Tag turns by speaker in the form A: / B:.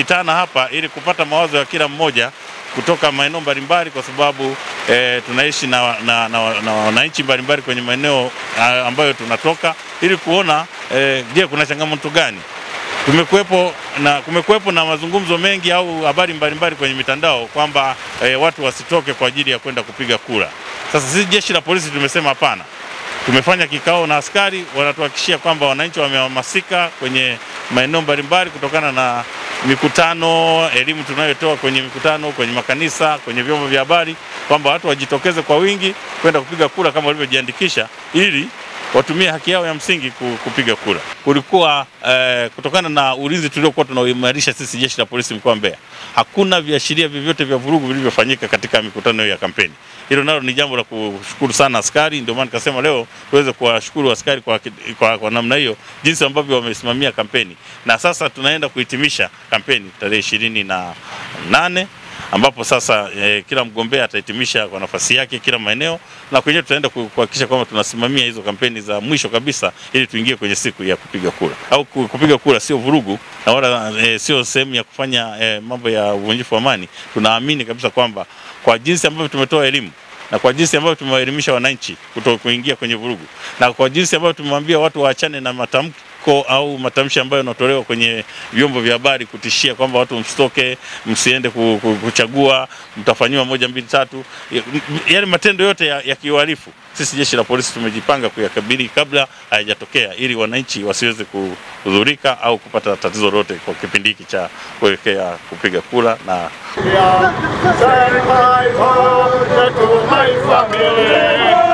A: tumekutana hapa ili kupata mawazo ya kila mmoja kutoka maeneo mbalimbali, kwa sababu tunaishi na wananchi mbalimbali kwenye maeneo ambayo tunatoka, ili kuona je, kuna changamoto gani. Kumekuwepo na mazungumzo mengi au habari mbalimbali kwenye mitandao kwamba watu wasitoke kwa ajili ya kwenda kupiga kura. Sasa sisi jeshi la polisi tumesema hapana. Tumefanya kikao na askari, wanatuhakikishia kwamba wananchi wamehamasika kwenye maeneo mbalimbali kutokana na mikutano, elimu tunayotoa kwenye mikutano, kwenye makanisa, kwenye vyombo vya habari, kwamba watu wajitokeze kwa wingi kwenda kupiga kura kama walivyojiandikisha, ili watumie haki yao ya msingi kupiga kura. Kulikuwa kutokana na ulinzi tuliokuwa tunaimarisha sisi jeshi la polisi mkoa wa Mbeya, hakuna viashiria vyovyote vya vurugu vilivyofanyika katika mikutano hiyo ya kampeni. Hilo nalo ni jambo la kushukuru sana askari, ndio maana nikasema leo tuweze kuwashukuru askari kwa namna hiyo, jinsi ambavyo wamesimamia kampeni. Na sasa tunaenda kuhitimisha kampeni tarehe 28, ambapo sasa kila mgombea atahitimisha kwa nafasi yake kila maeneo, na kwenyewe tutaenda kuhakikisha kwamba tunasimamia hizo kampeni za mwisho kabisa, ili tuingie kwenye siku ya kupiga kura. Au kupiga kura sio vurugu na wala sio sehemu ya kufanya mambo ya uvunjifu wa amani. Tunaamini kabisa kwamba kwa jinsi ambavyo tumetoa elimu na kwa jinsi ambavyo tumewaelimisha wananchi kutokuingia kwenye vurugu, na kwa jinsi ambavyo tumemwambia watu waachane na matamko au matamshi ambayo yanatolewa kwenye vyombo vya habari kutishia kwamba watu msitoke, msiende kuchagua, mtafanywa 1 2 3, yale matendo yote ya kiuhalifu, sisi jeshi la polisi tumejipanga kuyakabili kabla hayajatokea, ili wananchi wasiweze kudhurika au kupata tatizo lolote kwa kipindi hiki cha kuelekea kupiga kura. Na
B: send my heart to my family.